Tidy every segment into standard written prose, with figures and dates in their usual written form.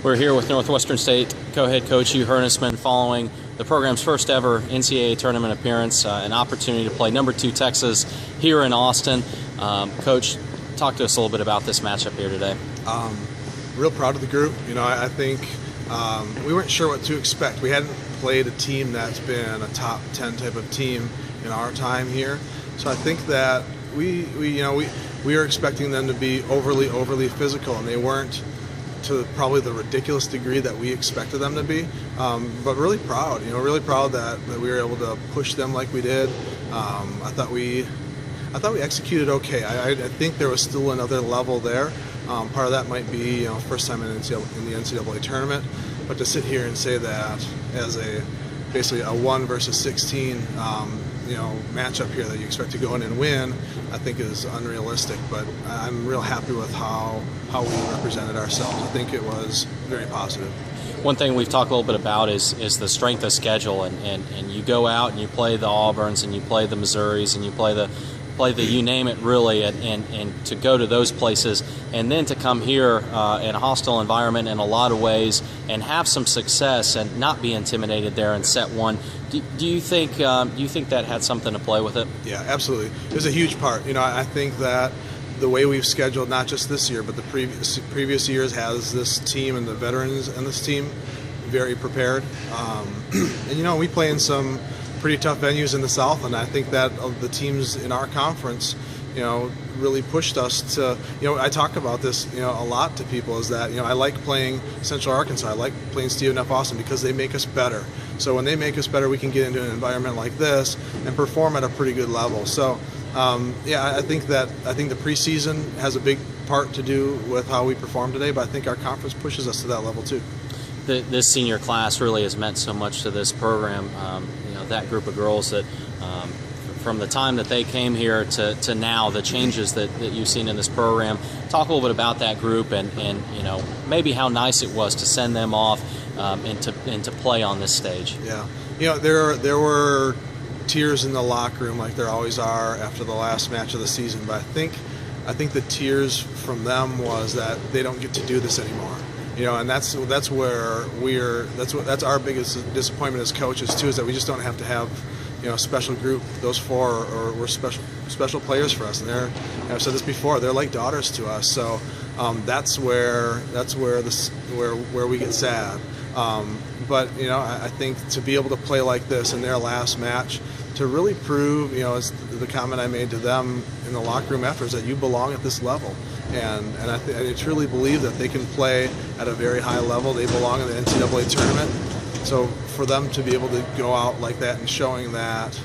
We're here with Northwestern State co-head coach Hugh Hernusman following the program's first ever NCAA Tournament appearance, an opportunity to play number 2 Texas here in Austin. Coach, talk to us a little bit about this matchup here today. Real proud of the group. I think we weren't sure what to expect. We hadn't played a team that's been a top 10 type of team in our time here. So I think that we were expecting them to be overly physical, and they weren't to probably the ridiculous degree that we expected them to be. But really proud, really proud that we were able to push them like we did. I thought we executed okay. I think there was still another level there. Part of that might be first time in the NCAA tournament, but to sit here and say that as basically a 1 versus 16 matchup here that you expect to go in and win, I think is unrealistic. But I'm real happy with how we represented ourselves. I think it was very positive. One thing we've talked a little bit about is the strength of schedule, and you go out and you play the Auburns and you play the Missouris and you play the you name it really, and to go to those places and then to come here in a hostile environment in a lot of ways and have some success and not be intimidated there in set 1. Do you think that had something to play with it? Yeah, absolutely. It was a huge part. I think that the way we've scheduled, not just this year, but the previous years, has this team and the veterans and this team very prepared. And we play in some pretty tough venues in the South, and I think that the teams in our conference, really pushed us to, I talk about this, a lot to people, is that, I like playing Central Arkansas, I like playing Stephen F. Austin because they make us better. So when they make us better, we can get into an environment like this and perform at a pretty good level. So, I think the preseason has a big part to do with how we perform today, but I think our conference pushes us to that level too. This senior class really has meant so much to this program. That group of girls that from the time that they came here to now, the changes that you've seen in this program. Talk a little bit about that group and maybe how nice it was to send them off and to play on this stage. Yeah, there were tears in the locker room like there always are after the last match of the season, but I think the tears from them was that they don't get to do this anymore. And that's where that's our biggest disappointment as coaches too, is that we just don't have to have a special group. Those 4 were special players for us, and I've said this before, they're like daughters to us. So that's where we get sad. But I think to be able to play like this in their last match, to really prove, as the comment I made to them in the locker room after, is that you belong at this level. And I truly believe that they can play at a very high level. They belong in the NCAA tournament. So for them to be able to go out like that and showing that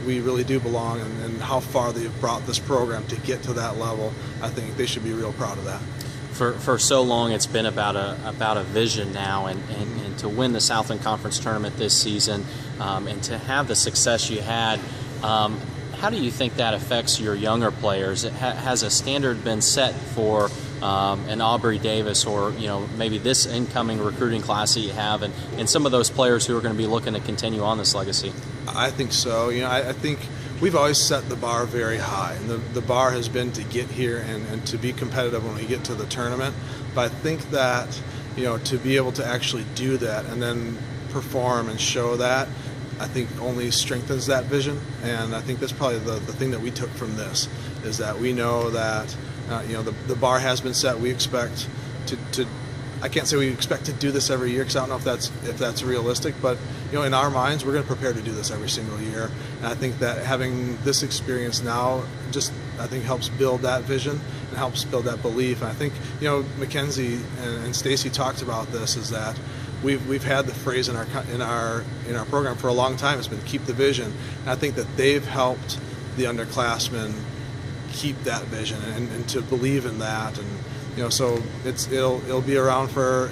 we really do belong and how far they've brought this program to get to that level, I think they should be real proud of that. For so long, it's been about a vision now, and to win the Southland Conference tournament this season, and to have the success you had. How do you think that affects your younger players? Has a standard been set for an Aubrey Davis, or maybe this incoming recruiting class that you have, and some of those players who are going to be looking to continue on this legacy? I think so. I think we've always set the bar very high, and the bar has been to get here and to be competitive when we get to the tournament. But I think that to be able to actually do that and then perform and show that, I think only strengthens that vision. And I think that's probably the thing that we took from this, is that we know that the bar has been set. We expect to I can't say we expect to do this every year, because I don't know if that's realistic, but in our minds, we're going to prepare to do this every single year. And I think that having this experience now I think helps build that vision and helps build that belief. And I think Mackenzie and Stacy talked about this, is that we've had the phrase in our program for a long time. It's been keep the vision. And I think that they've helped the underclassmen keep that vision and to believe in that. And so it'll be around for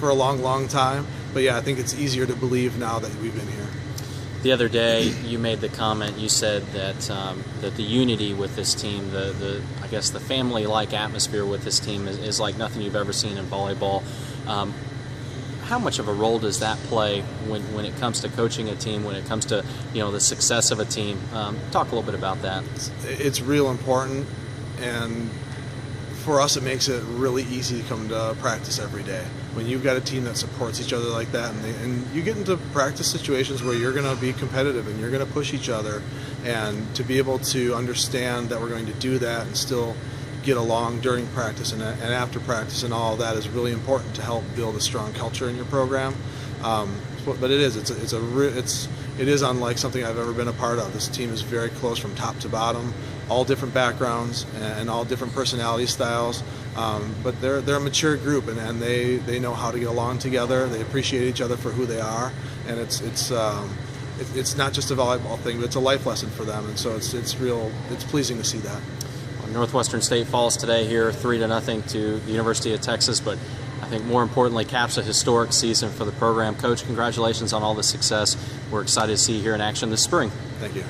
a long time. But yeah, I think it's easier to believe now that we've been here. The other day, you made the comment. You said that that the unity with this team, I guess the family-like atmosphere with this team is like nothing you've ever seen in volleyball. How much of a role does that play when it comes to coaching a team, when it comes to the success of a team? Talk a little bit about that. It's real important, and for us, it makes it really easy to come to practice every day. When you've got a team that supports each other like that, and you get into practice situations where you're going to be competitive and you're going to push each other, and to be able to understand that we're going to do that and still get along during practice and after practice and all of that is really important to help build a strong culture in your program. But it is unlike something I've ever been a part of. This team is very close from top to bottom, all different backgrounds and all different personality styles. But they're a mature group, and they know how to get along together. They appreciate each other for who they are, and it's not just a volleyball thing, but it's a life lesson for them. And so it's pleasing to see that. Well, Northwestern State falls today here 3-0 to the University of Texas, but I think more importantly caps a historic season for the program. Coach, congratulations on all the success. We're excited to see you here in action this spring. Thank you.